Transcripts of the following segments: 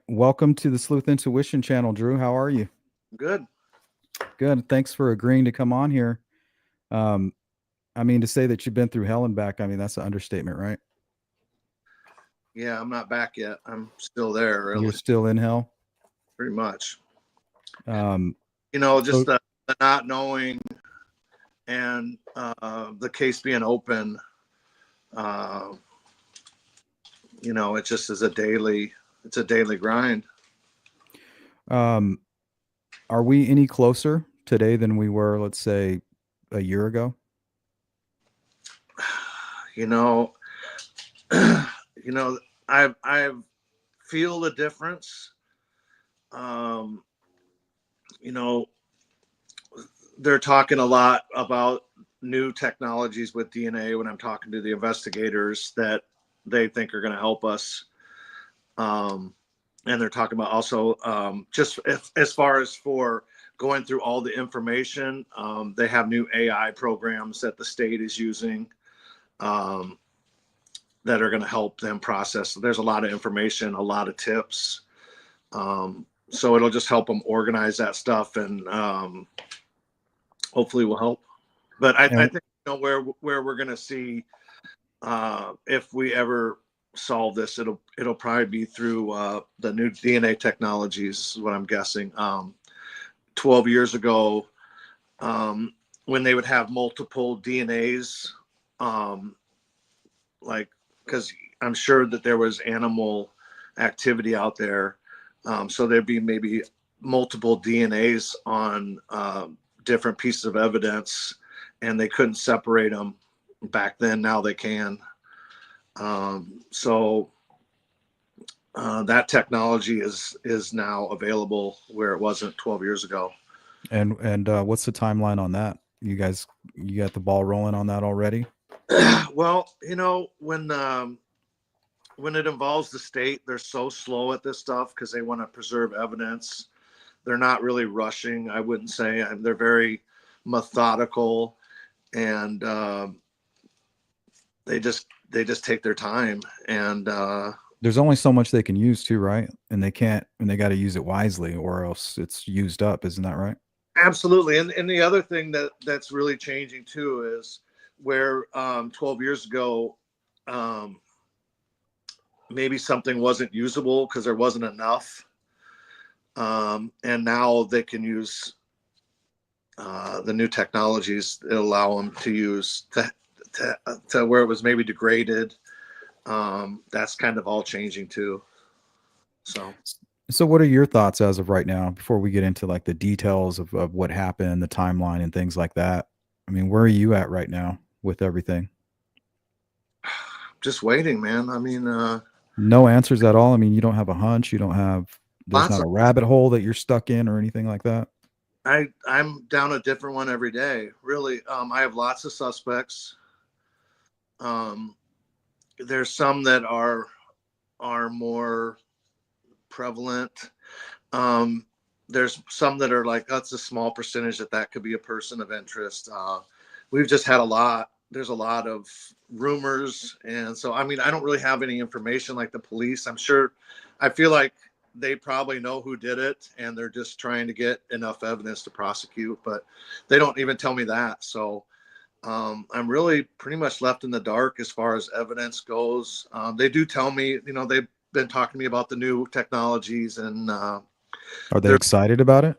Welcome to the Sleuth Intuition channel, Drew. How are you? Good. Good. Thanks for agreeing to come on here. Um, to say that you've been through hell and back, that's an understatement, right? Yeah, I'm not back yet. I'm still there, You're really, still in hell. pretty much. Um, Just so, the not knowing and the case being open. Uh, it just is it's a daily grind. um, are we any closer today than we were, let's say, a year ago? You know, you know, I feel the difference. Um, you know, they're talking a lot about new technologies with DNA when I'm talking to the investigators that they think are going to help us. Um, and they're talking about also just as far as for going through all the information, they have new AI programs that the state is using um, that are going to help them process. There's a lot of information, a lot of tips. So it'll just help them organize that stuff and hopefully will help. But I And think where we're going to see if we ever solve this, it'll probably be through the new DNA technologies. Is what I'm guessing. 12 years ago, when they would have multiple DNAs, um, like because I'm sure that there was animal activity out there, so there'd be maybe multiple DNAs on different pieces of evidence, and they couldn't separate them back then. Now they can. So that technology is now available where it wasn't 12 years ago. what's the timeline on that? You got the ball rolling on that already? Well, when it involves the state, they're so slow at this stuff because they want to preserve evidence. They're not really rushing, I wouldn't say. They're very methodical, and they just take their time. And There's only so much they can use too, right? And they can't, and they got to use it wisely, or else it's used up. Isn't that right? absolutely. And the other thing that's really changing too is where 12 years ago, um, maybe something wasn't usable because there wasn't enough. And now they can use the new technologies that allow them to use to where it was maybe degraded. That's kind of all changing too. So So, what are your thoughts as of right now before we get into like the details of what happened, the timeline, and things like that? Where are you at right now with everything? just waiting, man. No answers at all. You don't have a hunch. You don't have, there's Lots not of a rabbit hole that you're stuck in or anything like that. I'm down a different one every day. Really, I have lots of suspects. Um, there's some that are more prevalent. Um, there's some that are like that's a small percentage that could be a person of interest. We've just had a lot. There's a lot of rumors, and so I don't really have any information like the police. I'm sure. I feel like they probably know who did it, and they're just trying to get enough evidence to prosecute, but they don't even tell me that. So I'm really pretty much left in the dark as far as evidence goes. They do tell me, they've been talking to me about the new technologies, and Are they they're, excited about it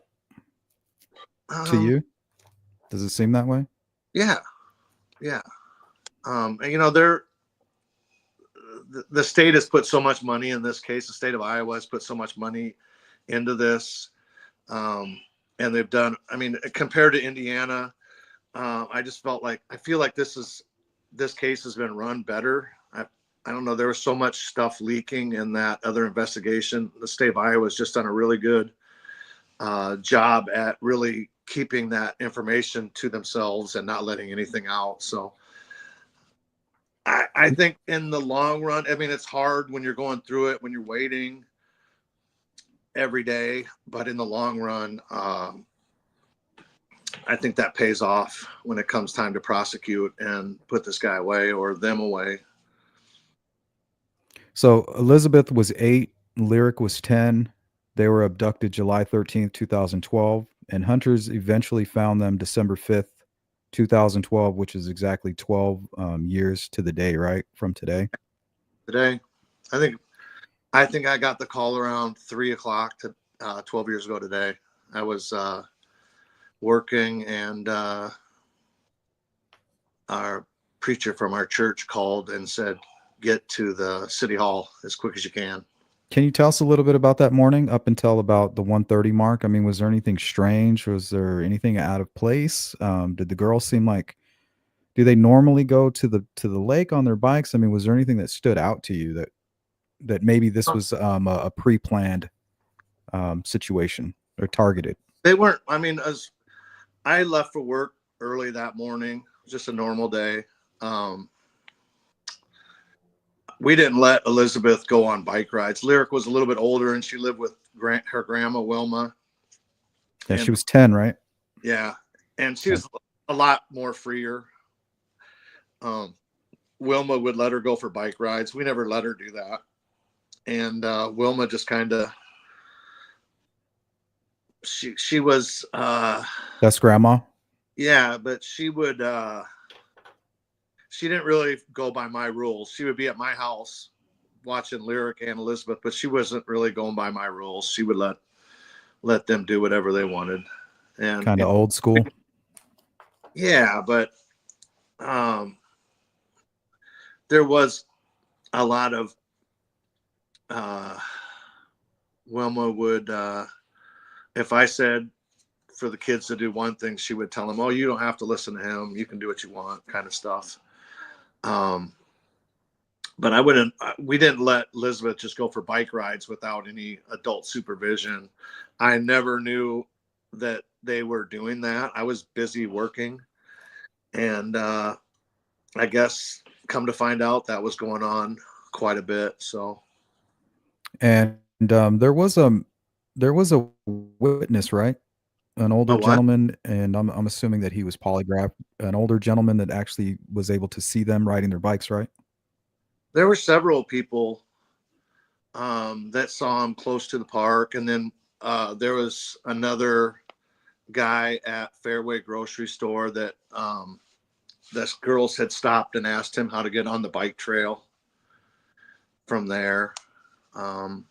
to um, you? Does it seem that way? yeah, yeah. And the state has put so much money in this case. The state of Iowa has put so much money into this, and they've done. Compared to Indiana, I feel like this case has been run better. I don't know. There was so much stuff leaking in that other investigation. The state of Iowa has just done a really good job at really keeping that information to themselves and not letting anything out. So I think in the long run, it's hard when you're going through it, when you're waiting every day, but in the long run, I think that pays off when it comes time to prosecute and put this guy away or them away. So Elizabeth was 8. Lyric was 10. They were abducted July 13th, 2012, and hunters eventually found them December 5th, 2012, which is exactly 12 years to the day, right? From today. Today, I think I got the call around 3 o'clock to 12 years ago today. I was working, and our preacher from our church called and said, "Get to the city hall as quick as you can." Can you tell us a little bit about that morning up until about the 1:30 mark? I mean, was there anything strange? Was there anything out of place? Did the girls seem like do they normally go to the lake on their bikes? I mean, was there anything that stood out to you that maybe this was a pre-planned situation or targeted? They weren't. I mean, as I left for work early that morning, just a normal day. Um, we didn't let Elizabeth go on bike rides. Lyric was a little bit older, and she lived with her grandma Wilma, Yeah, she and was 10, right? yeah, and she Okay. was a lot more freer. Um, Wilma would let her go for bike rides. We never let her do that, and Wilma just kind of she was That's grandma. yeah, but she didn't really go by my rules. She would be at my house watching Lyric and Elizabeth, but she wasn't really going by my rules. She would let them do whatever they wanted. Kind And of old school. yeah, but um, there was a lot of uh, Wilma would if I said for the kids to do one thing, she would tell them, "Oh, you don't have to listen to him. You can do what you want," kind of stuff. Um, but I wouldn't. We didn't let Elizabeth just go for bike rides without any adult supervision. I never knew that they were doing that. I was busy working, and I guess come to find out that was going on quite a bit. So And there was a witness, right? An a older what? gentleman, and I'm assuming that he was polygraphed. An older gentleman that actually was able to see them riding their bikes, right? There were several people that saw him close to the park, and then there was another guy at Fairway grocery store that this girls had stopped and asked him how to get on the bike trail from there. Um,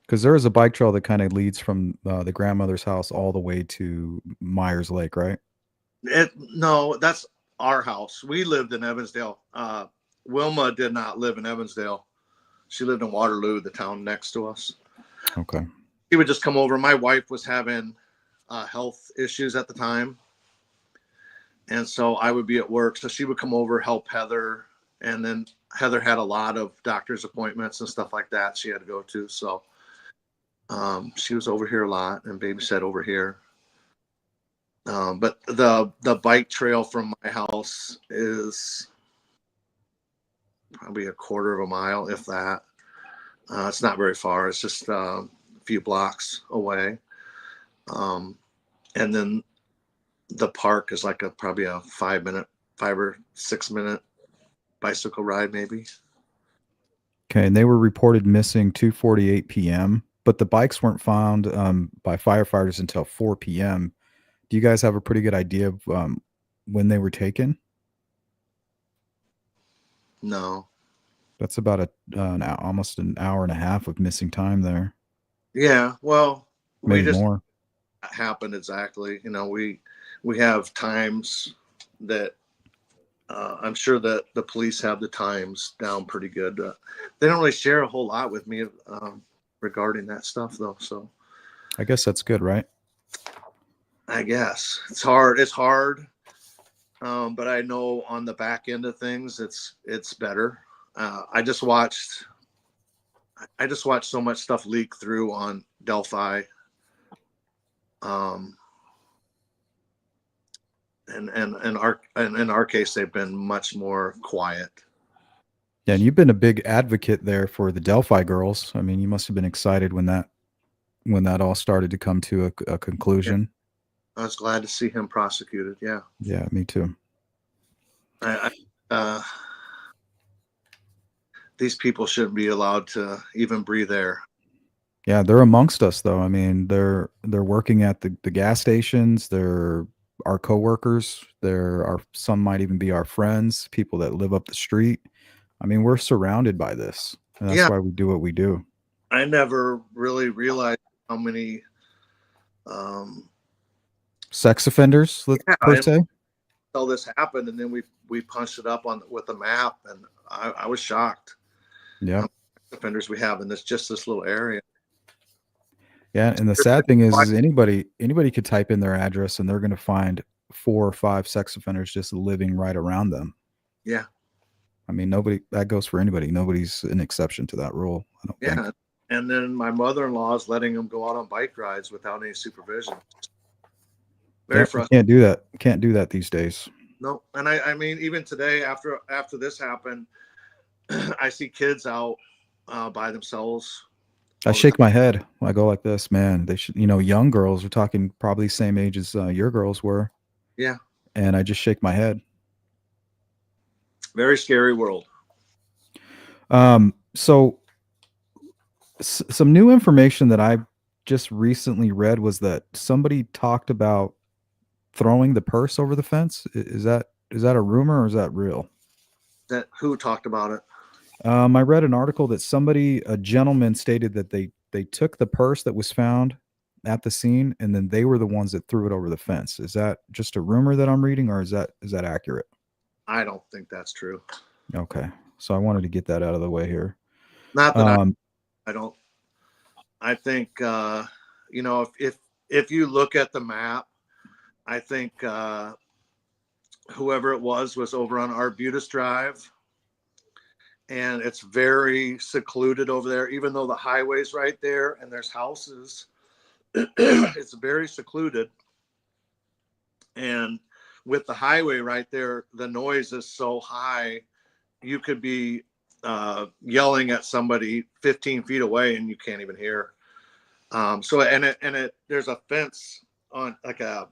Because there is a bike trail that kind of leads from the grandmother's house all the way to Myers Lake, right? no, that's our house. We lived in Evansdale. Wilma did not live in Evansdale. She lived in Waterloo, the town next to us. Okay. She would just come over. My wife was having health issues at the time, and so I would be at work. So she would come over, help Heather, and then Heather had a lot of doctor's appointments and stuff like that she had to go to. So she was over here a lot and babysat over here. But the bike trail from my house is probably a quarter of a mile, if that. It's not very far. It's just a few blocks away. Um, and then the park is like probably a 5 minute, 5 or 6 minute bicycle ride, maybe. Okay, and they were reported missing 2:48 p.m., but the bikes weren't found by firefighters until 4 p.m. Do you guys have a pretty good idea of when they were taken? No. That's about almost an hour and a half of missing time there, Yeah. Well, we maybe just more. happened exactly. We have times that I'm sure that the police have the times down pretty good. They don't really share a whole lot with me regarding that stuff, though. So I guess that's good, right? I guess it's hard. It's hard, but I know on the back end of things, it's better. Uh, I just watched. I just watched so much stuff leak through on Delphi, um, and in our case, they've been much more quiet. Yeah, and you've been a big advocate there for the Delphi girls. I mean, you must have been excited when that all started to come to a Yeah, conclusion. I was glad to see him prosecuted. Yeah, Yeah, me too. I these people shouldn't be allowed to even breathe air. Yeah, they're amongst us though. I mean, they're working at the gas stations. They're our coworkers. They're our some might even be our friends, people that live up the street. I mean, we're surrounded by this, and that's Yeah, why we do what we do. I never really realized how many. Um, Sex offenders, yeah, per se. until this happened, and then we punched it up on with a map, and I was shocked how Yep. many offenders we have in this little area. Yeah, and the sad thing is anybody could type in their address and they're going to find 4 or 5 sex offenders just living right around them. Yeah, I mean, nobody that goes for anybody. Nobody's an exception to that rule, I don't think. yeah. And then my mother-in-law is letting them go out on bike rides without any supervision. Very Yep, you frustrating. can't do that. Can't do that these days. No, and I mean, even today, after this happened, I see kids out by themselves I all the time. shake my head. I go like this, man. They should, young girls. We're talking probably same age as your girls were, Yeah, and I just shake my head. very scary world. So some new information that I just recently read was that somebody talked about throwing the purse over the fence. Is that a rumor or is that real? That who talked about it? I read an article that a gentleman stated that they took the purse that was found at the scene and then they were the ones that threw it over the fence. Is that just a rumor that I'm reading, or is that accurate? I don't think that's true. Okay, so I wanted to get that out of the way here. Not that Um, I don't. I think if you look at the map, I think whoever it was over on Arbutus Drive, and it's very secluded over there. Even though the highway's right there and there's houses, it's very secluded. And with the highway right there, the noise is so high, you could be yelling at somebody 15 feet away and you can't even hear. So there's a fence on like a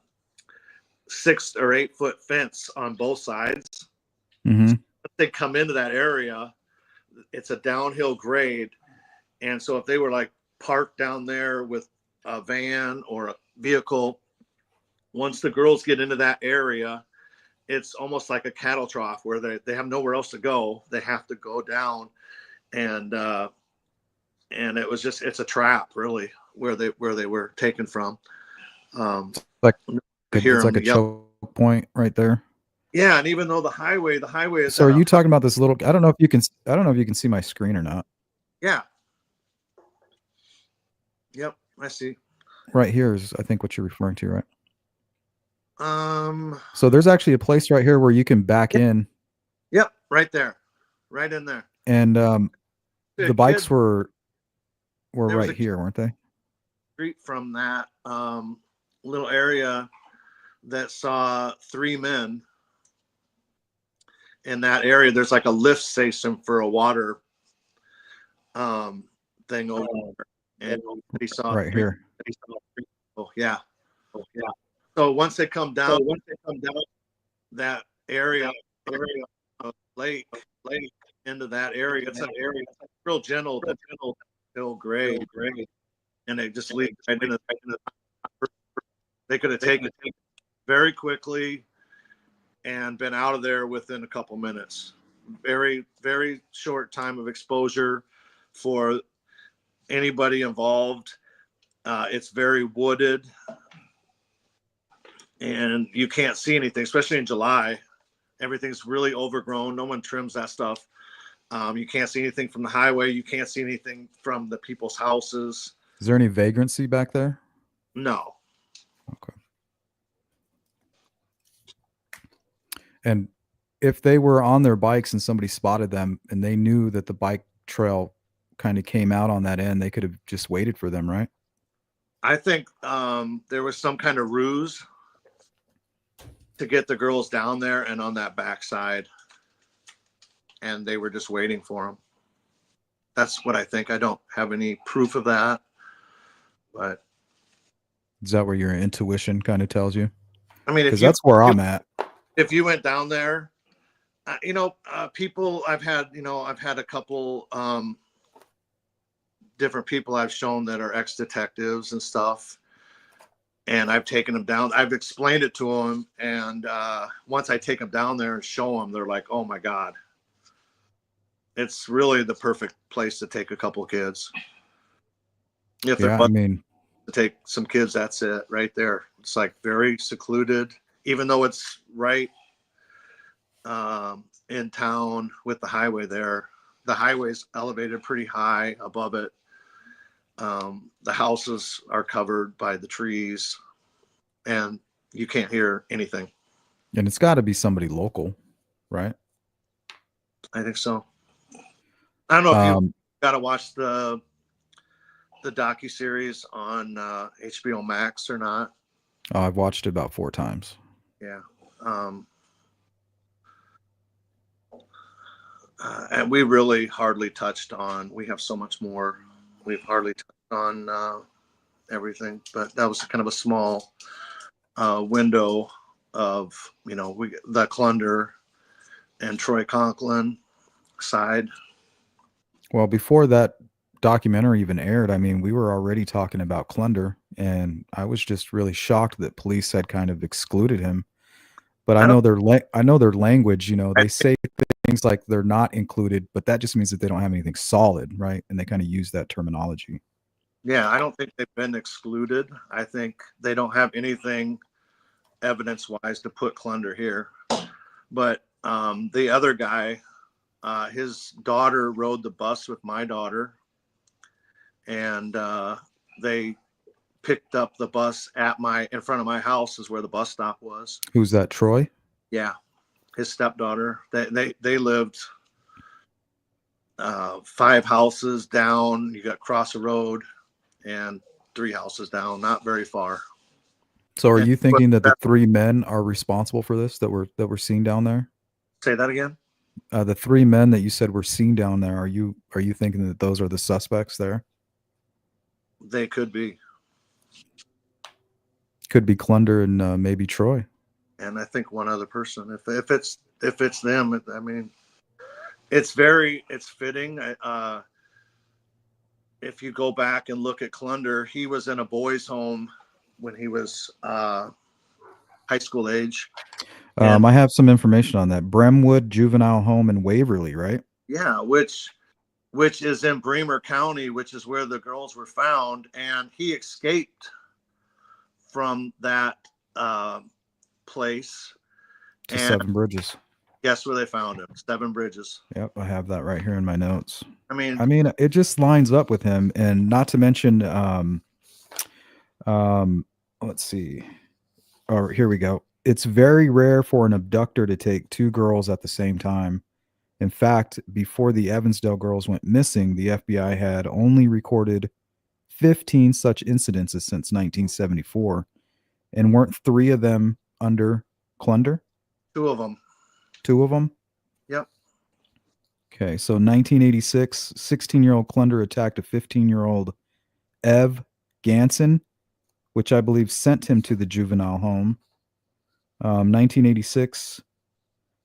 6 or 8 foot fence on both sides. mhm. They come into that area, it's a downhill grade, and so if they were like parked down there with a van or a vehicle, once the girls get into that area, it's almost like a cattle trough where they have nowhere else to go. They have to go down, and it's a trap really where they were taken from. Like Hear it's like them a yell. choke point right there. Yeah, and even though the highway is So at are a you talking about this little? I don't know if you can see my screen or not. yeah, yep, I see. Right here is, I think, what you're referring to, right? Um, So there's actually a place right here where you can back yep, in, yep, right there, right in there. and A the kid, bikes were there was right a kid here, weren't they? street from that little area that saw 3 men in that area. There's like a lift station for a water thing over there, and he saw Right 3. here. Oh yeah, so once they come down that area of lake into that area, it's a real gentle hill grade, and they just lead right into. They could have taken it very quickly and been out of there within a couple minutes. Very, very short time of exposure for anybody involved. It's very wooded, and you can't see anything, especially in July. Everything's really overgrown. No one trims that stuff. You can't see anything from the highway. You can't see anything from the people's houses. Is there any vagrancy back there? No. Okay. And if they were on their bikes and somebody spotted them and they knew that the bike trail kind of came out on that end, they could have just waited for them, right? I think there was some kind of ruse to get the girls down there and on that backside, and they were just waiting for them. That's what I think. I don't have any proof of that, but Is that where your intuition kind of tells you? I mean, Because that's where I'm at. if you went down there, people I've had a couple different people I've shown that are ex-detectives and stuff. And I've taken them down. I've explained it to them. And once I take them down there and show them, they're like, oh my God. It's really the perfect place to take a couple of kids. If they're Yeah, I mean, to take some kids, that's it right there. It's like very secluded, even though it's right in town with the highway there. The highway's elevated pretty high above it. The houses are covered by the trees, and you can't hear anything. and it's got to be somebody local, right? I think so. I don't know if you Um, got to watch the docuseries on HBO Max or not. I've watched it about 4 times. Yeah. And we really hardly touched on, we have so much more. We've hardly touched on everything, but that was kind of a small window of, the Clunder and Troy Conklin side. Well, before that documentary even aired, I mean, we were already talking about Clunder, and I was just really shocked that police had kind of excluded him. But I don't, I know their language. I They say things like they're not included, but that just means that they don't have anything solid, right? And they kind of use that terminology. yeah, I don't think they've been excluded. I think they don't have anything evidence wise to put Clunder here. But the other guy, his daughter rode the bus with my daughter, and they picked up the bus in front of my house is where the bus stop was. Who's that? Troy? Yeah, his stepdaughter. They lived 5 houses down. You got cross a road, and 3 houses down, not very far. So, are And you thinking that the 3 men are responsible for this that were seen down there? say that again. The 3 men that you said were seen down there, are you thinking that those are the suspects there? They could be, Could be Clunder and maybe Troy. and I think one other person. If it's them, I mean, it's fitting. If you go back and look at Clunder, he was in a boys' home when he was high school age. And I have some information on that. Bremwood Juvenile Home in Waverly, right? yeah, which is in Bremer County, which is where the girls were found, and he escaped from that place. To And Seven Bridges. guess where they found him? Seven Bridges. Yep, I have that right here in my notes. I I mean, it just lines up with him, and not to mention, let's see. Oh, here we go. It's very rare for an abductor to take 2 girls at the same time. In fact, before the Evansdale girls went missing, the FBI had only recorded 15 such incidences since 1974, and weren't 3 of them under Clunder? 2 of them. 2 of them? Yep. Okay, so 1986, 16-year-old Clunder attacked a 15-year-old Ev Ganson, which I believe sent him to the juvenile home. 1986,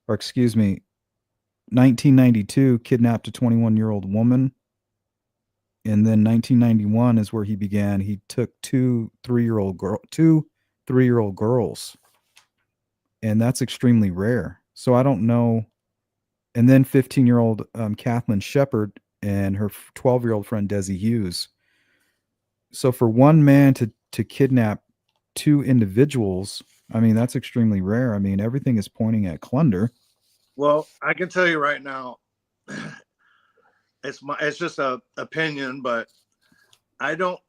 or excuse me, 1992, kidnapped a 21-year-old woman. And then 1991 is where he began. He took two 3-year-old girls, and that's extremely rare. So I don't know. And then 15-year-old Kathleen Shepard and her 12-year-old friend Desi Hughes. So for one man to kidnap 2 individuals, I mean, that's extremely rare. I mean, everything is pointing at Clunder. Well, I can tell you right now, it's just a opinion, but I don't.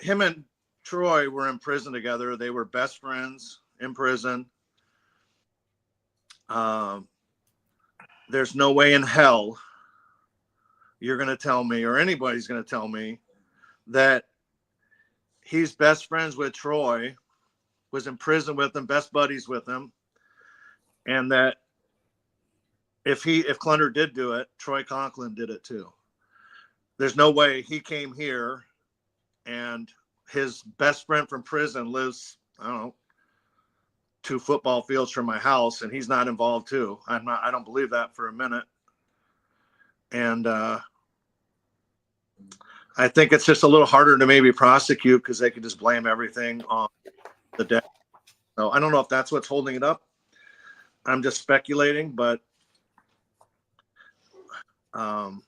Him and Troy were in prison together. They were best friends in prison. There's no way in hell you're going to tell me, or anybody's going to tell me, that he's best friends with Troy, was in prison with him, best buddies with him, and that if Clunder did do it, Troy Conklin did it too. There's no way he came here and his best friend from prison lives, I don't know, 2 football fields from my house, and he's not involved too. I don't believe that for a minute. And I think it's just a little harder to maybe prosecute because they could just blame everything on the death. So I don't know if that's what's holding it up. I'm just speculating, but um,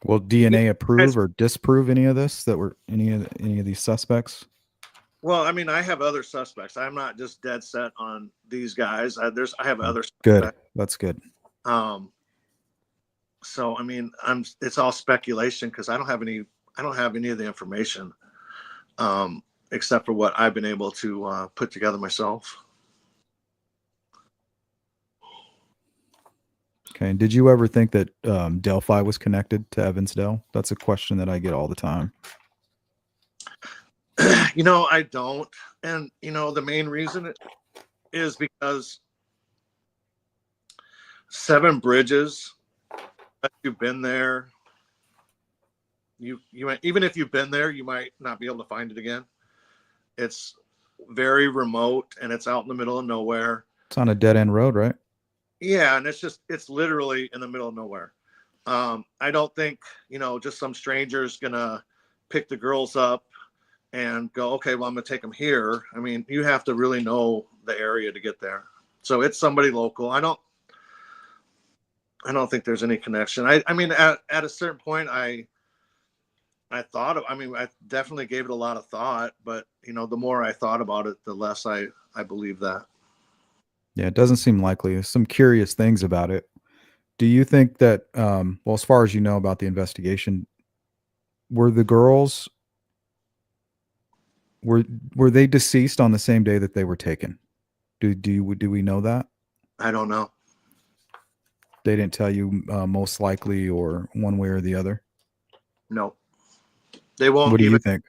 Will yeah, DNA approve or disprove any of this that were any of these suspects? well, I mean, I have other suspects. I'm not just dead set on these guys. I have Oh, other good. suspects. That's good. Um, so I mean, it's all speculation because I don't have any of the information, except for what I've been able to put together myself. Okay. Did you ever think that Delphi was connected to Evansdale? That's a question that I get all the time. I don't, and the main reason is because Seven Bridges. If you've been there, you might, even if you've been there, you might not be able to find it again. It's very remote and it's out in the middle of nowhere. It's on a dead end road, right? Yeah, and it's literally in the middle of nowhere. I don't think just some stranger's gonna pick the girls up and go, okay, well, I'm gonna take them here. I mean, you have to really know the area to get there. So it's somebody local. I don't think there's any connection. I mean, at a certain point, I mean, I definitely gave it a lot of thought, but the more I thought about it, the less I believe that. Yeah, it doesn't seem likely. There's some curious things about it. Do you think that, well, as far as you know about the investigation, were the girls were were they deceased on the same day that they were taken? Do we know that? I don't know. They didn't tell you most likely or one way or the other. No, they won't What do you even. think?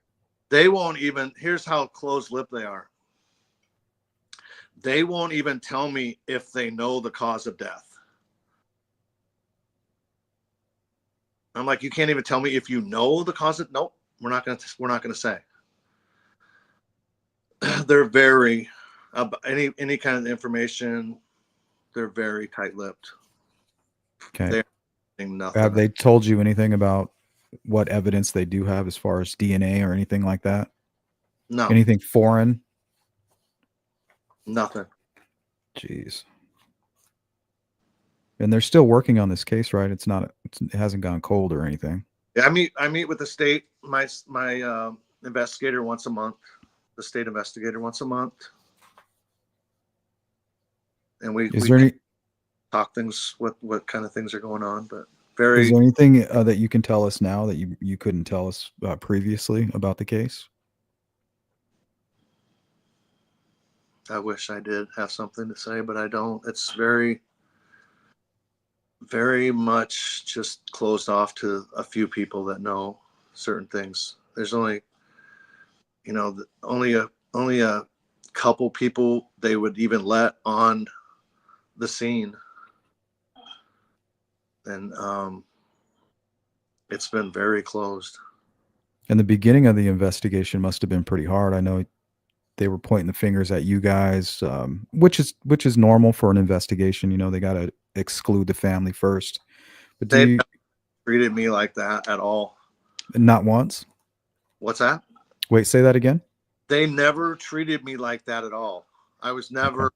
They won't even. Here's how closed-lipped they are. They won't even tell me if they know the cause of death. I'm like, you can't even tell me if you know the cause of. Nope, we're not gonna say. They're very any kind of information. They're very tight-lipped. Okay. They're nothing. Have they told you anything about what evidence they do have as far as DNA or anything like that? No, Anything foreign? nothing. Jeez. And they're still working on this case, right? It hasn't gone cold or anything. Yeah, I meet with the state, my investigator once a month, the state investigator once a month, and Is we there any talk things what kind of things are going on, but is very. there anything that you can tell us now that you couldn't tell us previously about the case? I wish I did have something to say, but I don't. It's very much just closed off to a few people that know certain things. There's only only a couple people they would even let on the scene, and it's been very closed. And the beginning of the investigation must have been pretty hard. I know they were pointing the fingers at you guys, which is normal for an investigation. They got to exclude the family first. But do They you treated me like that at all. not once? What's that? Wait, say that again. They never treated me like that at all. I was Okay. never.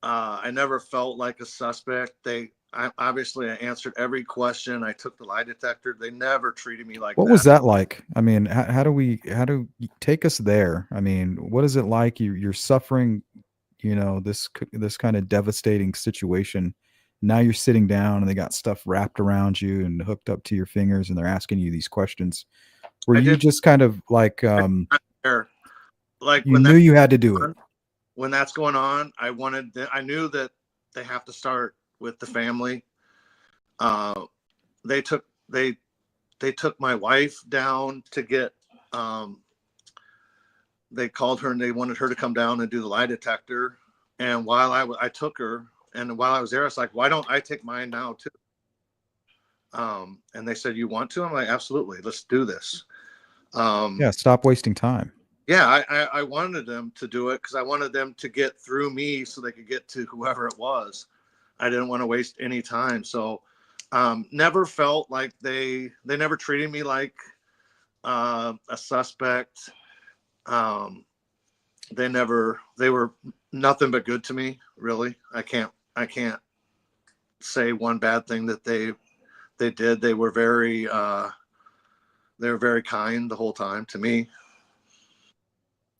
I never felt like a suspect. I answered every question. I took the lie detector. They never treated me like What was that. that like? I mean, how do you take us there? I mean, what is it like? You're suffering, this kind of devastating situation. Now you're sitting down and they got stuff wrapped around you and hooked up to your fingers and they're asking you these questions. Were I you did just kind of like not care. Like you knew you had to do it? when that's going on, I knew that they have to start with the family. Uh, they took they took my wife down to get. They called her and they wanted her to come down and do the lie detector. And while I took her, and while I was there, I was like, why don't I take mine now too? And they said, you want to? I'm like, absolutely, let's do this. Yeah, stop wasting time. Yeah, I wanted them to do it because I wanted them to get through me so they could get to whoever it was. I didn't want to waste any time. So never felt like they never treated me like a suspect. Um, they were nothing but good to me, really. I can't say one bad thing that they did. They were very kind the whole time to me.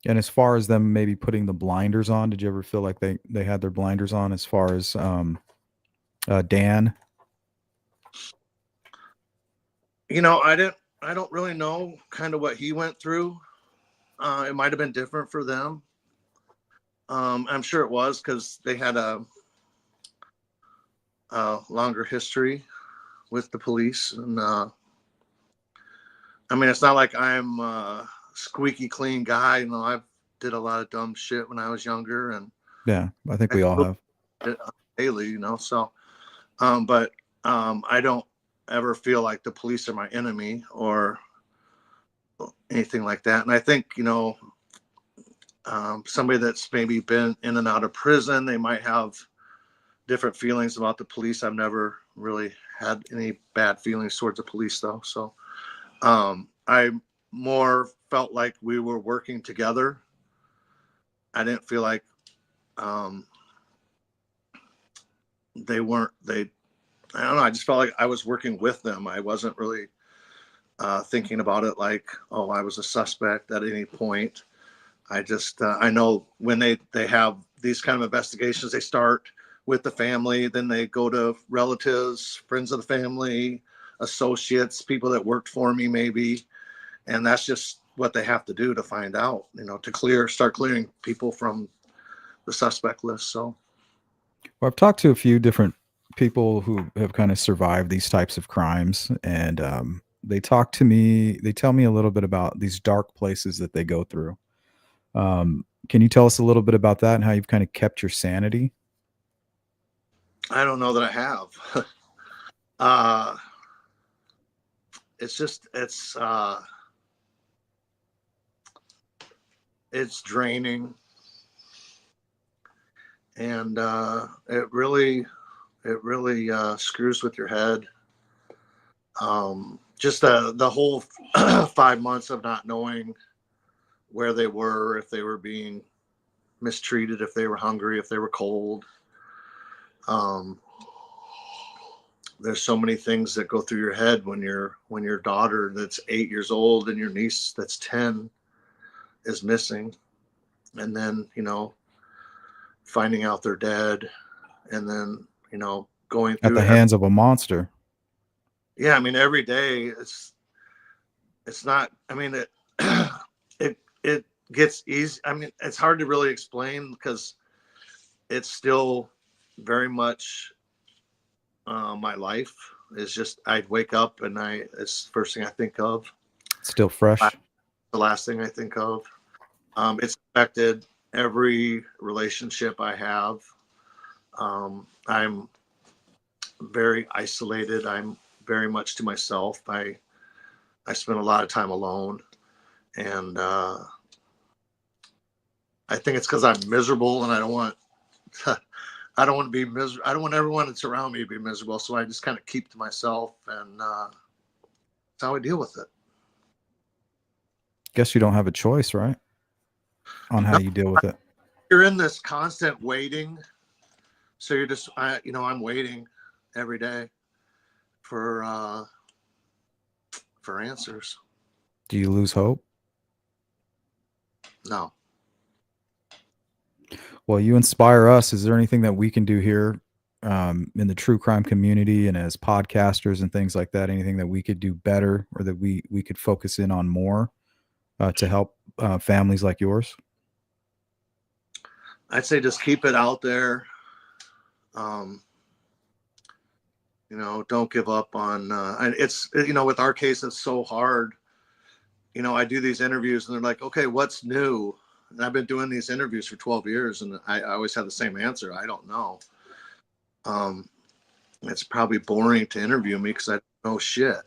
And as far as them maybe putting the blinders on, did you ever feel like they had their blinders on as far as Dan? You know, I don't really know kind of what he went through. It might have been different for them. I'm sure it was because they had a longer history with the police, and I mean, it's not like I'm a squeaky clean guy. You know, I did a lot of dumb shit when I was younger, and Yeah, I think I we all still have. do it daily. You know, so but I don't ever feel like the police are my enemy or anything like that. And I think, you know, somebody that's maybe been in and out of prison, they might have different feelings about the police. I've never really had any bad feelings towards the police, though. So I more felt like we were working together. I didn't feel like um, they weren't, they, I don't know. I just felt like I was working with them. I wasn't really thinking about it like, oh, I was a suspect at any point. I just I know when they have these kind of investigations, they start with the family, then they go to relatives, friends of the family, associates, people that worked for me maybe, and that's just what they have to do to find out, you know, to start clearing people from the suspect list. So Well, I've talked to a few different people who have kind of survived these types of crimes, and they talk to me. They tell me a little bit about these dark places that they go through. Can you tell us a little bit about that and how you've kind of kept your sanity? I don't know that I have. uh, it's just it's draining, and it really screws with your head. Just the whole 5 months of not knowing where they were, if they were being mistreated, if they were hungry, if they were cold. Um, there's so many things that go through your head when your daughter that's 8 years old and your niece that's 10 is missing, and then, you know, finding out they're dead, and then, you know, going At through the hands of a monster. yeah, I mean, every day it's not, I mean, it gets easy. I mean, it's hard to really explain because it's still very much my life is just, I'd wake up and it's the first thing I think of. Still fresh. The last thing I think of. It's affected every relationship I have. I'm very isolated. I'm very much to myself. I spend a lot of time alone, and I think it's because I'm miserable, and I don't want I don't want to be miserable. I don't want everyone that's around me to be miserable. So I just kind of keep to myself, and that's how I deal with it. Guess you don't have a choice, right? On how No, you deal with it. you're in this constant waiting. So you're just, you know, I'm waiting every day for answers. Do you lose hope? No, Well, you inspire us. Is there anything that we can do here in the true crime community and as podcasters and things like that? Anything that we could do better or that we could focus in on more to help families like yours? I'd say just keep it out there. Um, you know, don't give up on. And it's, you know, with our case, it's so hard. You know, I do these interviews, and they're like, "Okay, what's new?" And I've been doing these interviews for 12 years, and I always have the same answer. I don't know. Um, it's probably boring to interview me because I don't know shit.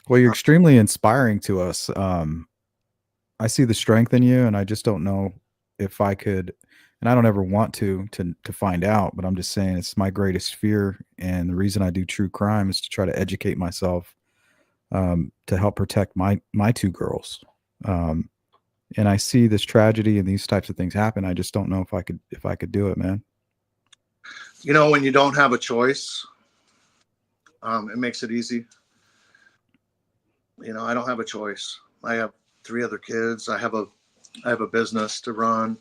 Well, you're extremely inspiring to us. I see the strength in you, and I just don't know if I could. And I don't ever want to find out, but I'm just saying it's my greatest fear. And the reason I do true crime is to try to educate myself to help protect my two girls. Um, and I see this tragedy and these types of things happen. I just don't know if I could do it, man. You know, when you don't have a choice, it makes it easy. You know, I don't have a choice. I have three other kids. I have a business to run.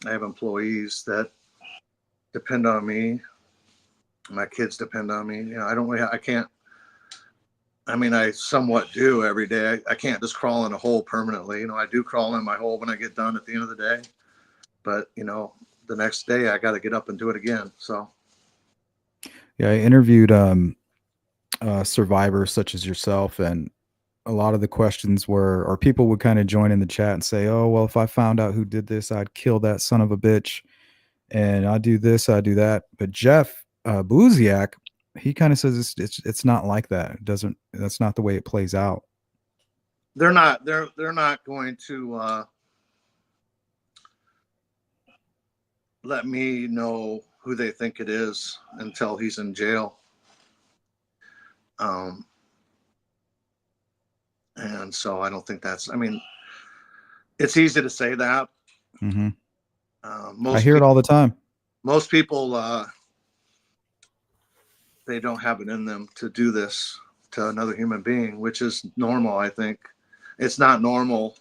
I have employees that depend on me. My kids depend on me. You know, I don't really, I can't, I mean, I somewhat do every day. I can't just crawl in a hole permanently. You know, I do crawl in my hole when I get done at the end of the day, but you know, the next day I got to get up and do it again. So, Yeah, I interviewed survivors such as yourself, and a lot of the questions were, or people would kind of join in the chat and say, "Oh, well, if I found out who did this, I'd kill that son of a bitch, and I do this, I do that." But Jeff Buziak, he kind of says it's not like that. It doesn't. That's not the way it plays out. they're not going to let me know who they think it is until he's in jail. Um, and so I don't think that's. I mean, it's easy to say that. Hmm. I Most hear it people, all the time. most people, they don't have it in them to do this to another human being, which is normal. I think it's not normal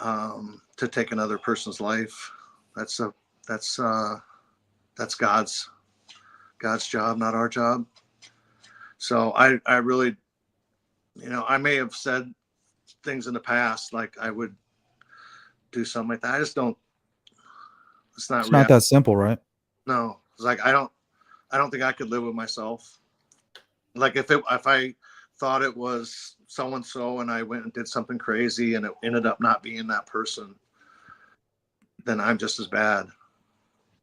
to take another person's life. That's a that's uh, that's God's job, not our job. So I really, you know, I may have said things in the past like I would do something like that. I just don't. It's not It's not react. that simple, right? No, it's like I don't think I could live with myself. Like if I thought it was so and so and I went and did something crazy and it ended up not being that person, then I'm just as bad.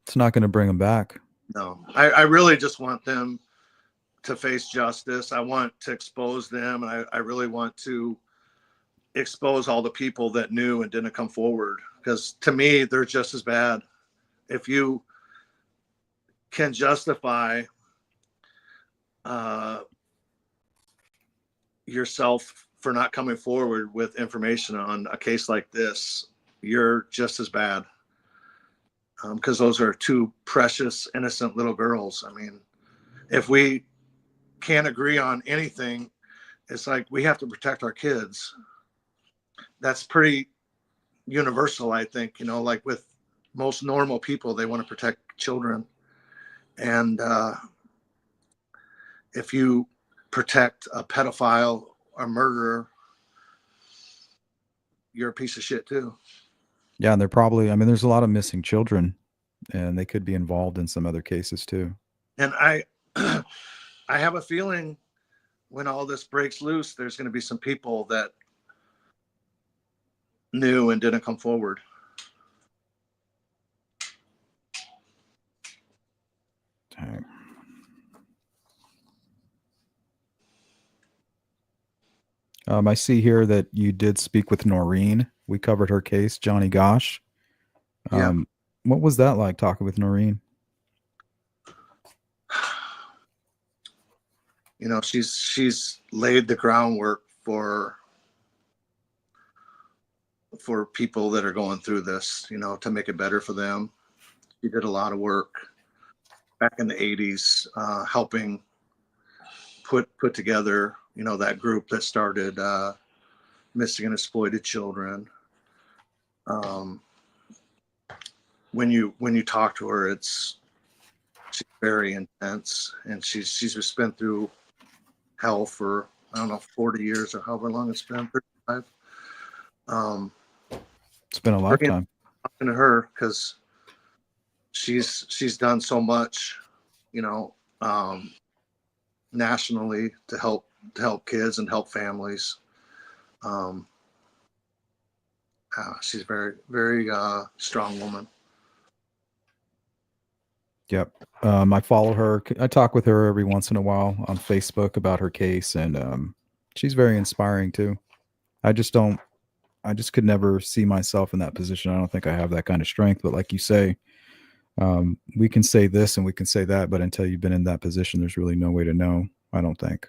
It's not going to bring them back. No, I really just want them to face justice. I want to expose them, and I really want to expose all the people that knew and didn't come forward. Because to me, they're just as bad. If you can justify uh, yourself for not coming forward with information on a case like this, you're just as bad. Because those are two precious, innocent little girls. I mean, if we can't agree on anything, it's like we have to protect our kids. That's pretty universal, I think. You know, like with most normal people, they want to protect children. And if you protect a pedophile or murderer, you're a piece of shit too. Yeah, and they're probably. I mean, there's a lot of missing children, and they could be involved in some other cases too. And I have a feeling when all this breaks loose, there's going to be some people that knew and didn't come forward. Okay. I see here that you did speak with Noreen. We covered her case, Johnny Gosh. Yeah. What was that like talking with Noreen? You know, she's laid the groundwork for people that are going through this, you know, to make it better for them. She did a lot of work back in the 80s, helping put together, you know, that group that started missing and exploited children. Um, when you talk to her, she's very intense, and she's just been through hell for I don't know 40 years or however long it's been, 35. Um, It's been a Bringing lifetime. to her because she's done so much, you know, nationally to help kids and help families. Um, she's very strong woman. Yep. I follow her. I talk with her every once in a while on Facebook about her case, and she's very inspiring too. I just don't. I just could never see myself in that position. I don't think I have that kind of strength. But like you say, we can say this and we can say that, but until you've been in that position, there's really no way to know. I don't think.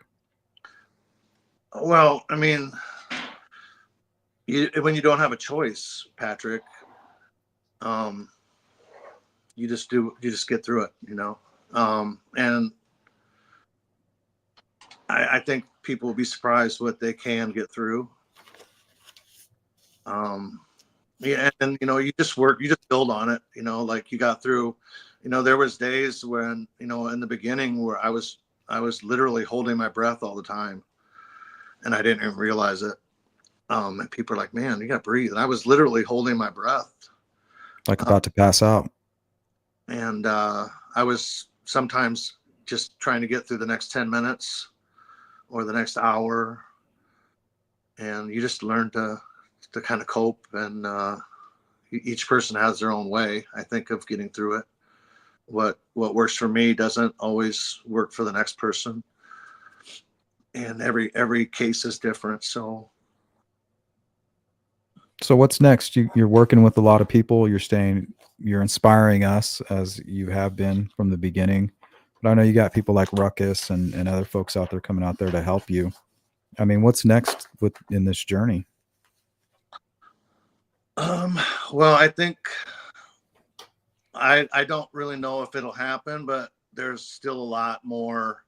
Well, I mean, when you don't have a choice, Patrick, um, you just get through it, you know. And I think people will be surprised what they can get through. Um, yeah, and you just work, you just build on it, like you got through. There was days when, in the beginning where I was literally holding my breath all the time, and I didn't even realize it. And people are like, "Man, you got to breathe," and I was literally holding my breath. Like uh, about to pass out? and I was sometimes just trying to get through the next 10 minutes or the next hour, and you just learn to kind of cope. And each person has their own way, I think, of getting through it. What works for me doesn't always work for the next person, and every case is different. So So what's next? You're working with a lot of people. You're inspiring us as you have been from the beginning. But I know you got people like Ruckus and other folks out there coming out there to help you. I mean, what's next in this journey? um well, I think I don't really know if it'll happen, but there's still a lot more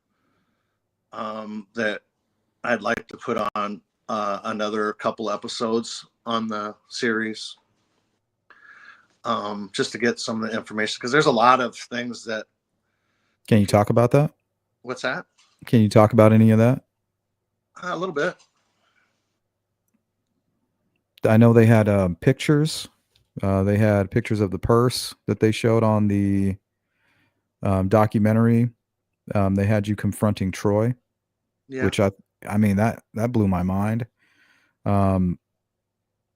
that I'd like to put on another couple episodes on the series, just to get some of the information, because there's a lot of things that Can you talk about that? what's that? Can you talk about any of that? A little bit. I know they had pictures. They had pictures of the purse that they showed on the documentary. They had you confronting Troy, Yeah. which I mean that blew my mind. Um,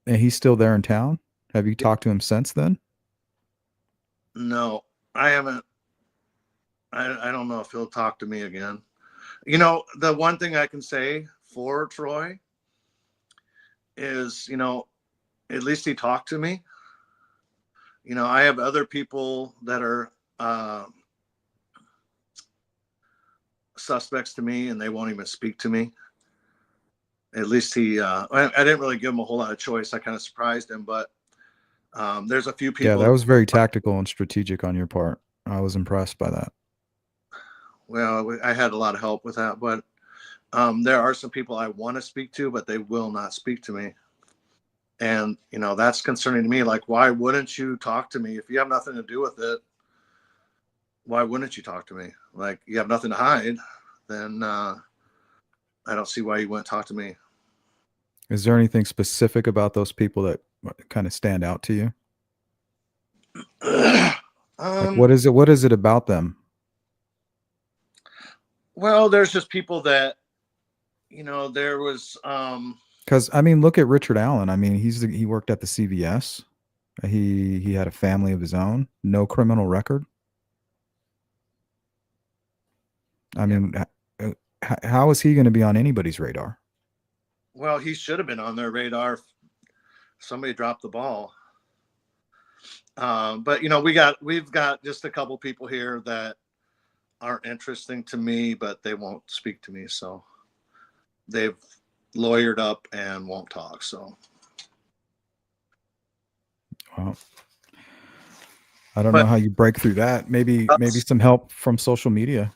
and he's still there in town. Have you talked to him since then? No, I haven't. I don't know if he'll talk to me again. The one thing I can say for Troy is, at least he talked to me. I have other people that are suspects to me, and they won't even speak to me. At least I didn't really give him a whole lot of choice. I kind of surprised him, but there's a few Yeah, that people. was very tactical and strategic on your part. I was impressed by that. Well, I had a lot of help with that, but there are some people I want to speak to, but they will not speak to me. And, that's concerning to me. Like, why wouldn't you talk to me? If you have nothing to do with it, why wouldn't you talk to me? Like, you have nothing to hide, then I don't see why you wouldn't talk to me. Is there anything specific about those people that kind of stand out to you? Like, um, what is it about them? well, there's just people that, there was, Because I mean, look at Richard Allen. I mean, he worked at the CVS. He had a family of his own, no criminal record. I yeah, mean, how is he going to be on anybody's radar? well, he should have been on their radar. Somebody dropped the ball. But we've got just a couple people here that aren't interesting to me, but they won't speak to me. So they've lawyered up and won't talk. So, Well, I don't know but how you break through that. Maybe some help from social media.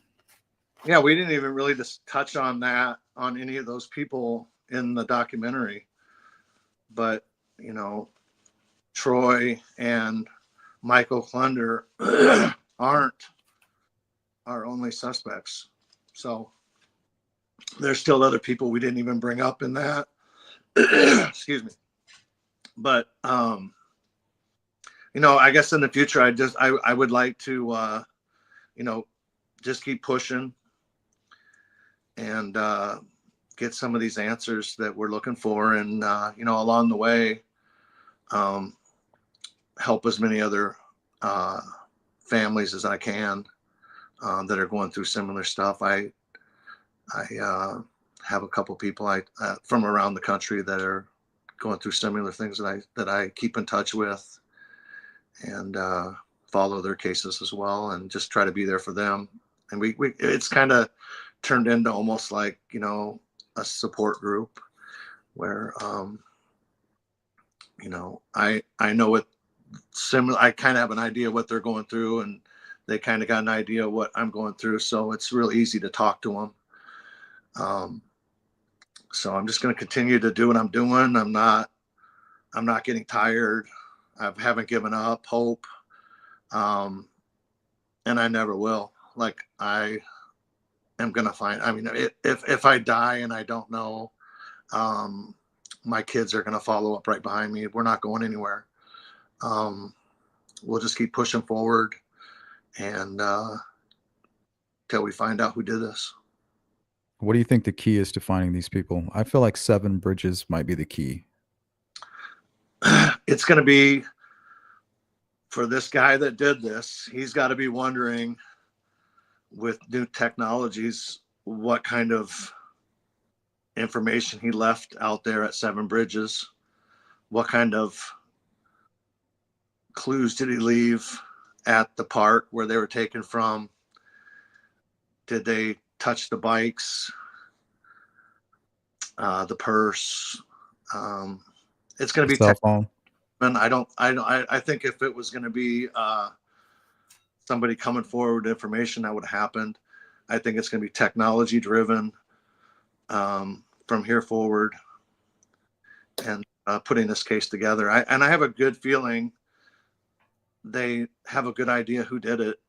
yeah, we didn't even really just touch on that on any of those people in the documentary. But, you know, Troy and Michael Klunder aren't our only suspects. So there's still other people we didn't even bring up in that. Excuse me. But I guess in the future I would like to you know, just keep pushing and get some of these answers that we're looking for, and along the way, um, help as many other uh, families as I can that are going through similar stuff. I have a couple people from around the country that are going through similar things that I keep in touch with, and follow their cases as well, and just try to be there for them. And we it's kind of turned into almost like a support group where, I know what similar, I kind of have an idea what they're going through, and they kind of got an idea of what I'm going through. So it's real easy to talk to them. Um, so I'm just going to continue to do what I'm doing. I'm not getting tired. I haven't given up hope. Um, and I never will. Like, I am going to find, I mean, if I die and I don't know, um, my kids are going to follow up right behind me. We're not going anywhere. Um, we'll just keep pushing forward, and till we find out who did this. What do you think the key is to finding these people? I feel like Seven Bridges might be the key. It's going to be for this guy that did this. He's got to be wondering, with new technologies, what kind of information he left out there at Seven Bridges. What kind of clues did he leave at the park where they were taken from? Did they touch the bikes, the purse? It's going The to be cell tech. phone. And I think if it was going to be somebody coming forward with information that would have happened, I think it's going to be technology driven, from here forward, and putting this case together. And I have a good feeling they have a good idea who did it,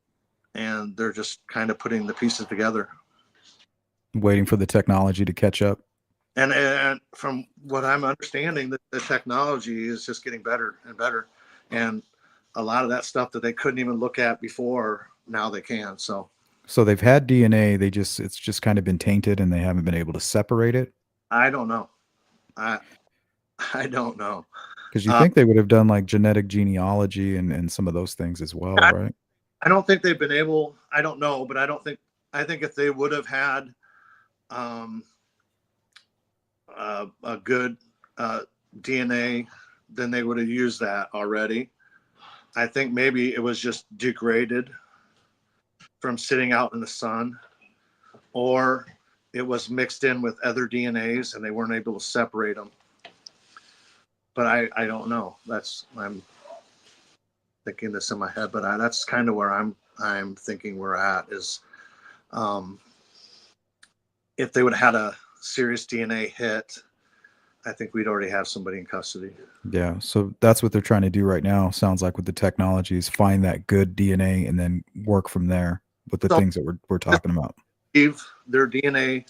and they're just kind of putting the pieces together. Waiting for the technology to catch up. And from what I'm understanding, the technology is just getting better and better, and a lot of that stuff that they couldn't even look at before, now they can. So So they've had DNA, it's just kind of been tainted and they haven't been able to separate it. I don't know. I I don't know. Because you Uh, think they would have done like genetic genealogy and some of those things as well, I, right? I don't think they've been able. I don't know, but I don't think. I think if they would have had um, a good uh, DNA, then they would have used that already. I think maybe it was just degraded from sitting out in the sun, or it was mixed in with other DNAs and they weren't able to separate them. But I don't know. I'm thinking this in my head, but that's kind of where I'm thinking we're at is, um, if they would have had a serious DNA hit, I think we'd already have somebody in custody. Yeah. So that's what they're trying to do right now. Sounds like with the technologies, find that good DNA and then work from there with the So things that we're talking about. leave their DNA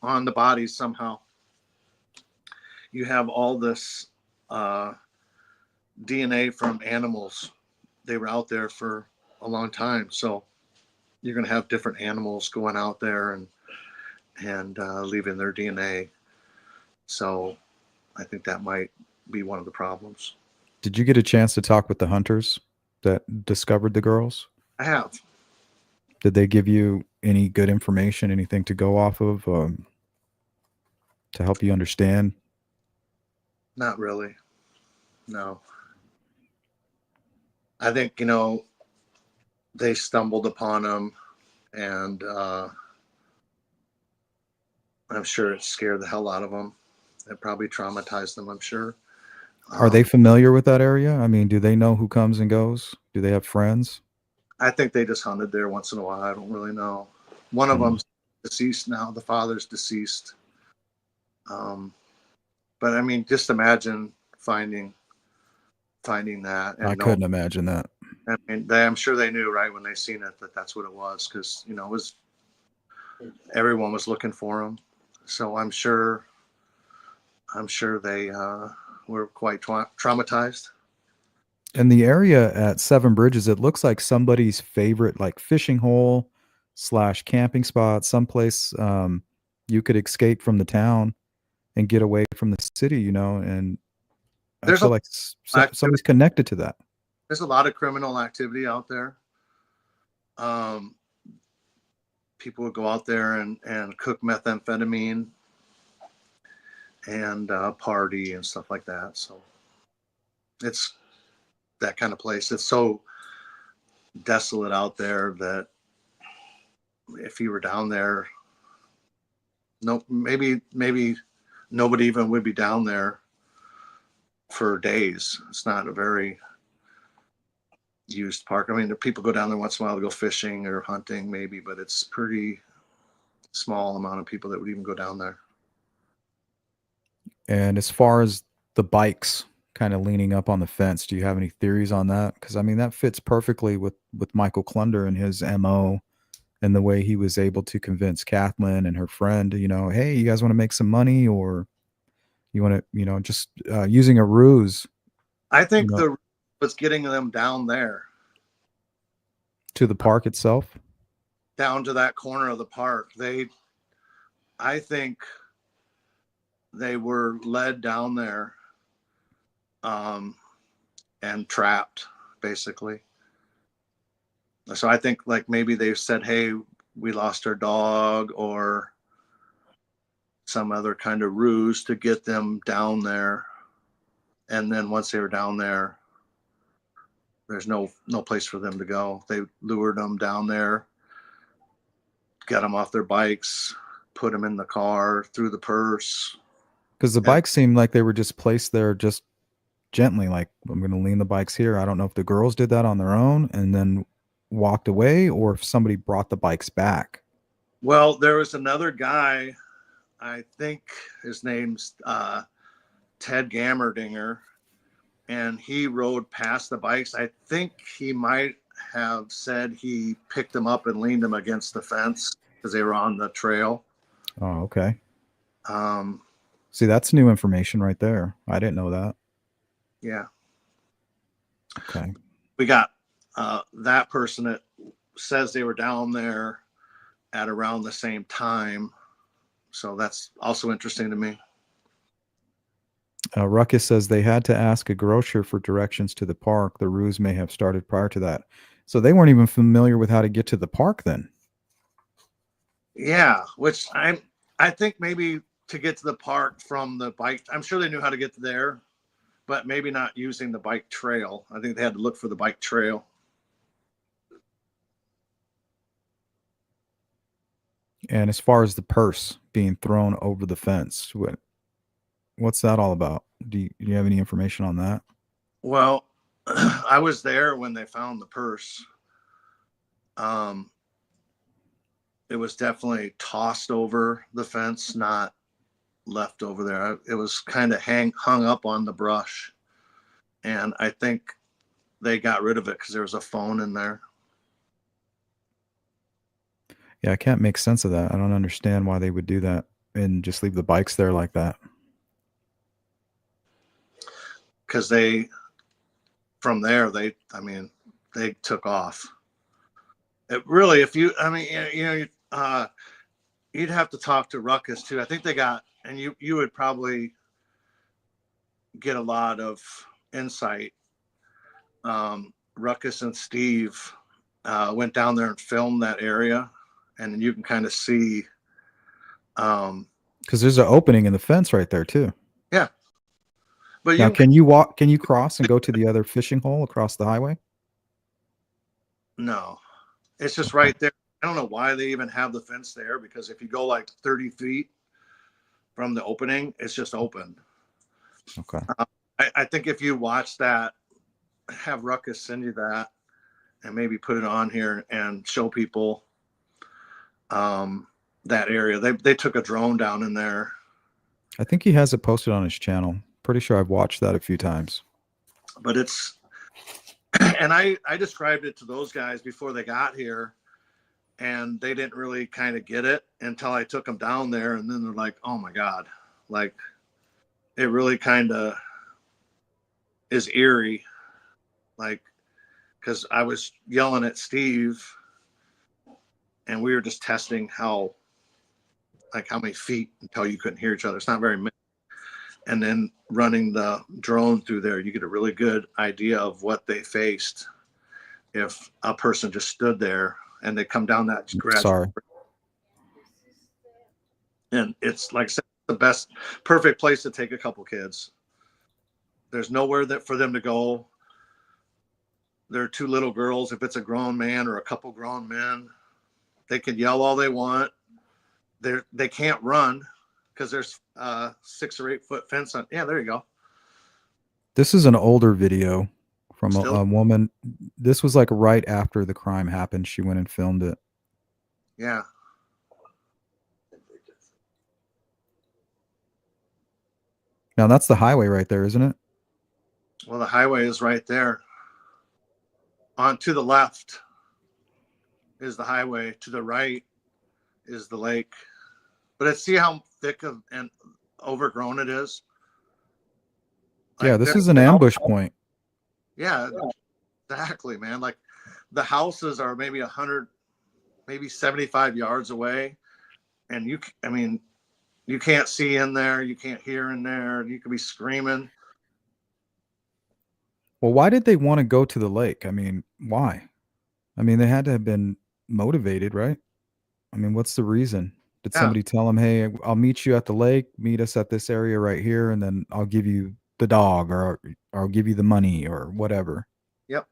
on the bodies somehow. You have all this uh, DNA from animals. They were out there for a long time, so you're going to have different animals going out there and leaving their DNA. So I think that might be one of the problems. Did you get a chance to talk with the hunters that discovered the girls? I have. Did they give you any good information, anything to go off of, to help you understand? Not really. No. I think, they stumbled upon them, and I'm sure it scared the hell out of them. It probably traumatized them, I'm sure. Are they Um, familiar with that area? I mean, do they know who comes and goes? Do they have friends? I think they just hunted there once in a while. I don't really know. One of Hmm. them's deceased now. The father's deceased. Um, but I mean, just imagine finding that I and know. couldn't imagine that. I mean, I'm sure they knew right when they seen it that that's what it was, because it was, everyone was looking for him. So I'm sure they were quite traumatized. In the area at Seven Bridges, it looks like somebody's favorite like fishing hole slash camping spot, someplace you could escape from the town and get away from the city, and I There's feel a like activity. somebody's connected to that. There's a lot of criminal activity out there. Um, People would go out there and cook methamphetamine and party and stuff like that. So it's that kind of place. It's so desolate out there that if you were down there, No, maybe nobody even would be down there for days. It's not a very used park. I mean, the people go down there once in a while to go fishing or hunting, maybe, but it's pretty small amount of people that would even go down there. And as far as the bikes kind of leaning up on the fence, do you have any theories on that? Because I mean, that fits perfectly with Michael Klunder and his MO and the way he was able to convince Kathleen and her friend, hey, you guys want to make some money, or you want to, just using a ruse, I you think know, the what's getting them down there, to the park itself. down to that corner of the park. I think they were led down there, um, and trapped, basically. So I think like maybe they said, "Hey, we lost our dog," or some other kind of ruse to get them down there. And then once they were down there, there's no place for them to go. They lured them down there, got them off their bikes, put them in the car, threw the purse. Because the And bikes seemed like they were just placed there just gently, like, I'm going to lean the bikes here. I don't know if the girls did that on their own and then walked away, or if somebody brought the bikes back. well, there was another guy, I think his name's Ted Gammerdinger, and he rode past the bikes. I think he might have said he picked them up and leaned them against the fence because they were on the trail. Oh, okay. Um, See, that's new information right there. I didn't know that. yeah, Okay. we got that person that says they were down there at around the same time. So that's also interesting to me. Ruckus says they had to ask a grocer for directions to the park. The ruse may have started prior to that. So they weren't even familiar with how to get to the park then. Yeah, which I think maybe to get to the park from the bike, I'm sure they knew how to get there, but maybe not using the bike trail. I think they had to look for the bike trail. And as far as the purse being thrown over the fence, what's that all about? Do you have any information on that? Well, I was there when they found the purse. Um, it was definitely tossed over the fence, not left over there. It was kind of hung up on the brush, and I think they got rid of it because there was a phone in there. Yeah, I can't make sense of that. I don't understand why they would do that and just leave the bikes there like that. Because from there, I mean, they took off. It really, if you, I mean, you'd have to talk to Ruckus too. I think they got, and you would probably get a lot of insight. Ruckus and Steve went down there and filmed that area, and you can kind of see. Because there's an opening in the fence right there too. Yeah, but Now, you can, can you walk? Can you cross and go to the other fishing hole across the highway? no, it's just Okay. right there. I don't know why they even have the fence there, because if you go like 30 feet from the opening, it's just open. Okay. I think if you watch that, have Ruckus send you that, and maybe put it on here and show people that area. They took a drone down in there, I think he has it posted on his channel. Pretty sure I've watched that a few times. but it's and I described it to those guys before they got here, and they didn't really kind of get it until I took them down there, and then they're like, "Oh my god!" Like it really kind of is eerie, like because I was yelling at Steve, and we were just testing how many feet until you couldn't hear each other. It's not very many. And then running the drone through there, you get a really good idea of what they faced if a person just stood there and they come down that gradual. Sorry. And it's like I said, the best, perfect place to take a couple kids. There's nowhere that for them to go. There are two little girls. If it's a grown man or a couple grown men, they can yell all they want. they can't run because there's 6 or 8 foot fence on. Yeah, there you go. This is an older video from Still, a woman. This was like right after the crime happened. She went and filmed it. yeah. Now that's the highway right there, isn't it? Well, the highway is right there. On to the left is the highway. To the right is the lake. But see how thick and overgrown it is. Yeah, Like this there, is an ambush point. yeah, exactly, man. Like the houses are maybe 100, maybe 75 yards away, and I mean, you can't see in there, you can't hear in there, you could be screaming. Well, why did they want to go to the lake? I mean, why? I mean, they had to have been motivated, right? I mean, what's the reason? Did Yeah, somebody tell them, "Hey, I'll meet you at the lake. Meet us at this area right here, and then I'll give you the dog, or I'll give you the money, or whatever." yep.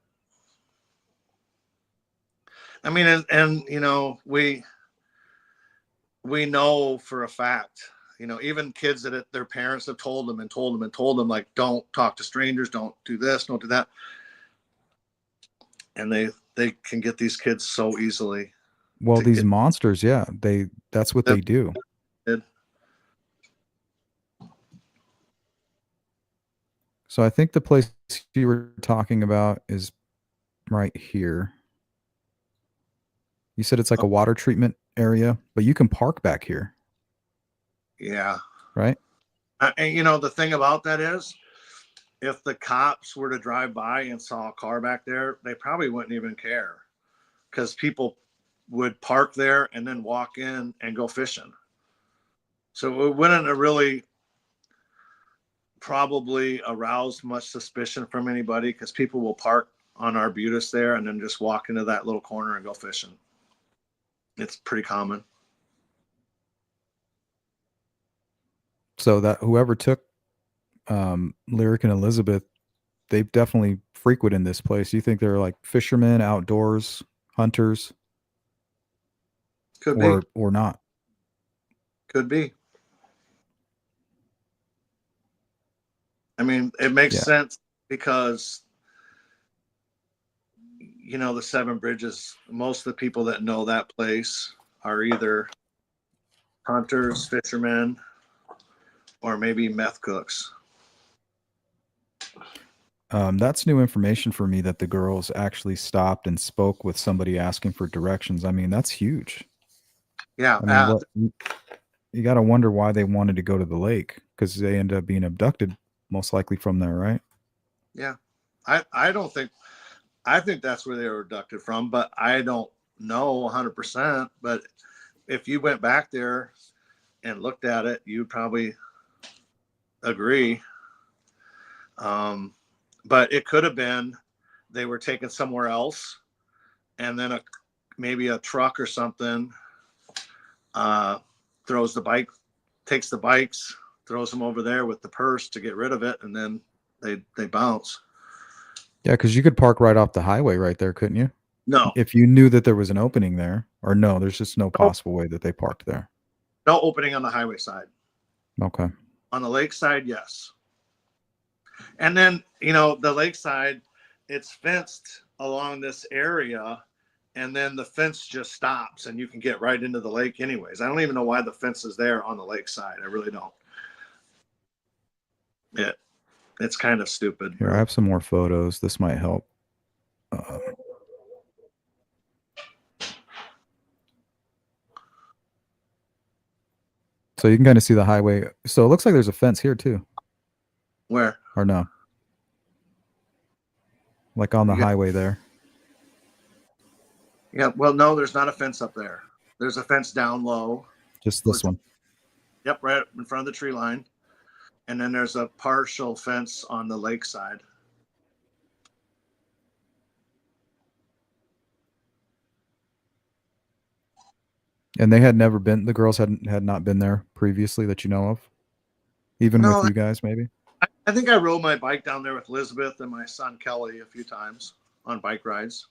I mean, and you know, we know for a fact, you know, even kids that their parents have told them and told them and told them, like, don't talk to strangers, don't do this, don't do that, and they can get these kids so easily Well, to these get monsters, yeah, that's what them. they do. So I think the place you were talking about is right here. You said it's like a water treatment area, but you can park back here, Yeah. right? And you know, the thing about that is, if the cops were to drive by and saw a car back there, they probably wouldn't even care because people would park there and then walk in and go fishing. So it wouldn't have really probably aroused much suspicion from anybody because people will park on Arbutus there and then just walk into that little corner and go fishing. It's pretty common. So that whoever took Lyric and Elizabeth, they've definitely frequented this place. You think they're like fishermen, outdoors, hunters, Could be. or not? Could be. I mean, it makes Yeah. sense because, you know, the Seven Bridges, most of the people that know that place are either hunters, fishermen, or maybe meth cooks. That's new information for me that the girls actually stopped and spoke with somebody asking for directions. I mean, that's huge. Yeah. I mean, what you got to wonder why they wanted to go to the lake because they ended up being abducted, most likely from there, right? Yeah. I don't think, I think that's where they were abducted from, but I don't know 100%. But if you went back there and looked at it, you'd probably agree. But it could have been they were taken somewhere else, and then maybe a truck or something throws the bike, takes the bikes, throws them over there with the purse to get rid of it, and then they bounce. Yeah, because you could park right off the highway right there, couldn't you? No, If you knew that there was an opening there, or no, there's just no no, possible way that they parked there. no opening on the highway side. Okay. On the lake side, yes. And then, you know, the lakeside, it's fenced along this area, and then the fence just stops and you can get right into the lake anyways. I don't even know why the fence is there on the lakeside. I really don't. It's kind of stupid, Here, I really. have some more photos. This might help. Uh, so you can kind of see the highway. So it looks like there's a fence here too, Where? or no? Like on the You got, highway there. yeah, well, no, there's not a fence up there. There's a fence down low. Just this one. Yep, right in front of the tree line. And then there's a partial fence on the lakeside. And they had never been. The girls had not been there previously that you know of, even with No, you guys, maybe. I think I rode my bike down there with Elizabeth and my son Kelly a few times on bike rides.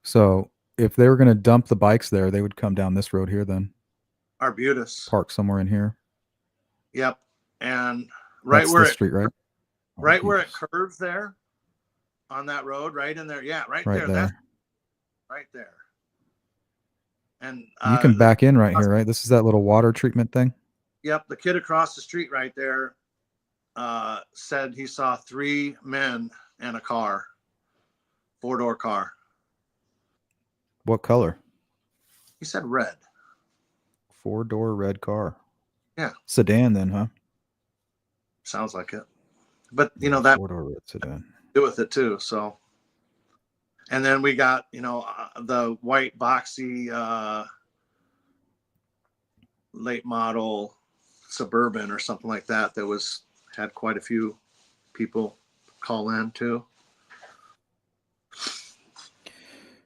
So if they were going to dump the bikes there, they would come down this road here, then Arbutus. park somewhere in here. Yep. And right That's where this it street, right? right where it Arbutus. curves there on that road, right in there. Yeah, right Right there. That's there. right there. And You can back in right here, right? This is that little water treatment thing. yep, the kid across the street right there said he saw 3 men in a car, 4-door car. What color? He said red. 4-door red car. Yeah, Sedan then, huh? sounds like it. But you Yeah, know that 4-door red sedan. do with it too. So, and then we got the white boxy late model Suburban or something like that was had quite a few people call in too.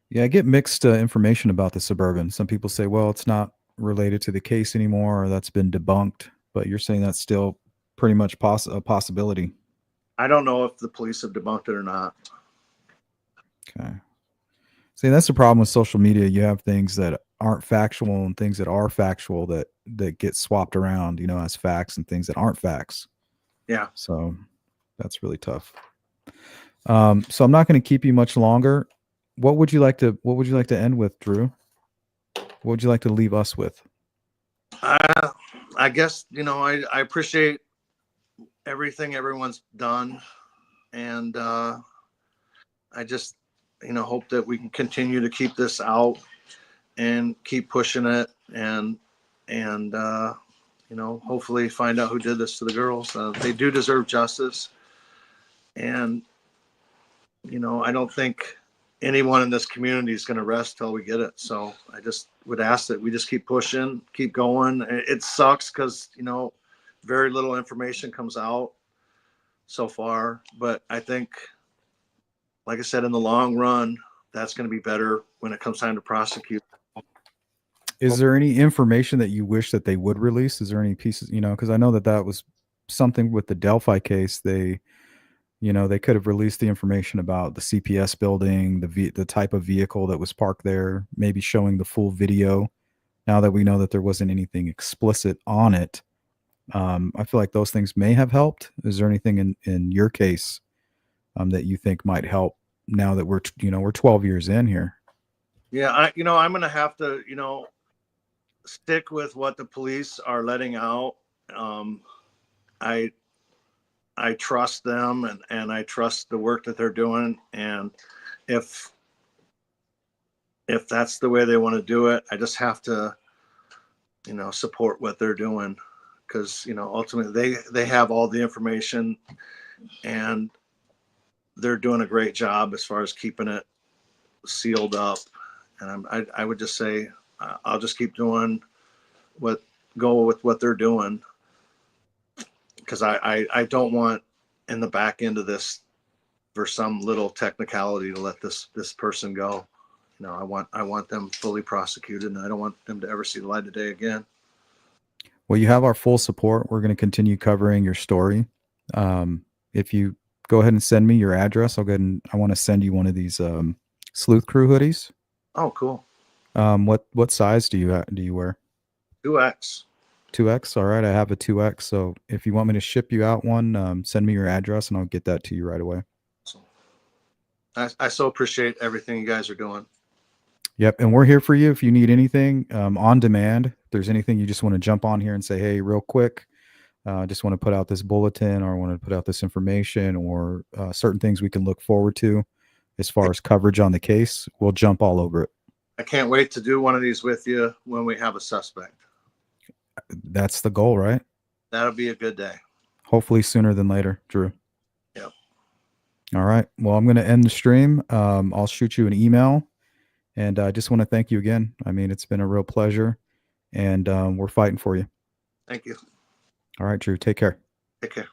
Yeah, I get mixed information about the Suburban. Some people say, well, it's not related to the case anymore, or that's been debunked. But you're saying that's still pretty much a possibility. I don't know if the police have debunked it or not. Okay. See, that's the problem with social media. You have things that aren't factual and things that are factual that get swapped around, as facts, and things that aren't facts. Yeah. So that's really tough. So I'm not going to keep you much longer. What would you like to end with, Drew? What would you like to leave us with? I guess I appreciate everything everyone's done, and I just hope that we can continue to keep this out and keep pushing it, and hopefully find out who did this to the girls. They do deserve justice, and I don't think anyone in this community is going to rest till we get it. So I just would ask that we just keep pushing, keep going. It sucks because very little information comes out so far, but I think, like I said, in the long run, that's going to be better when it comes time to prosecute. Is there any information that you wish that they would release? Is there any pieces, because I know that was something with the Delphi case. They could have released the information about the CPS building, the type of vehicle that was parked there, maybe showing the full video. Now that we know that there wasn't anything explicit on it, I feel like those things may have helped. Is there anything in your case that you think might help now that we're 12 years in here? Yeah, I'm going to have to stick with what the police are letting out. I trust them, and I trust the work that they're doing. And if that's the way they want to do it, I just have to, support what they're doing, because, ultimately they have all the information, and they're doing a great job as far as keeping it sealed up. And I would just say, I'll just keep doing go with what they're doing, because I don't want in the back end of this for some little technicality to let this person go. I want them fully prosecuted, and I don't want them to ever see the light of day again. Well, you have our full support. We're going to continue covering your story. If you go ahead and send me your address, I'll go ahead and I want to send you one of these Sleuth Crew hoodies. Oh, cool. What size do you wear? 2X. 2X. All right, I have a 2X. So if you want me to ship you out one, send me your address and I'll get that to you right away. I so appreciate everything you guys are doing. Yep, and we're here for you if you need anything on demand. If there's anything you just want to jump on here and say, hey, real quick, just want to put out this bulletin, or want to put out this information, or certain things we can look forward to as far as coverage on the case, we'll jump all over it. I can't wait to do one of these with you when we have a suspect. That's the goal, right? That'll be a good day. Hopefully sooner than later, Drew. Yep. All right. Well, I'm going to end the stream. I'll shoot you an email. And I just want to thank you again. I mean, it's been a real pleasure. And we're fighting for you. Thank you. All right, Drew. Take care. Take care.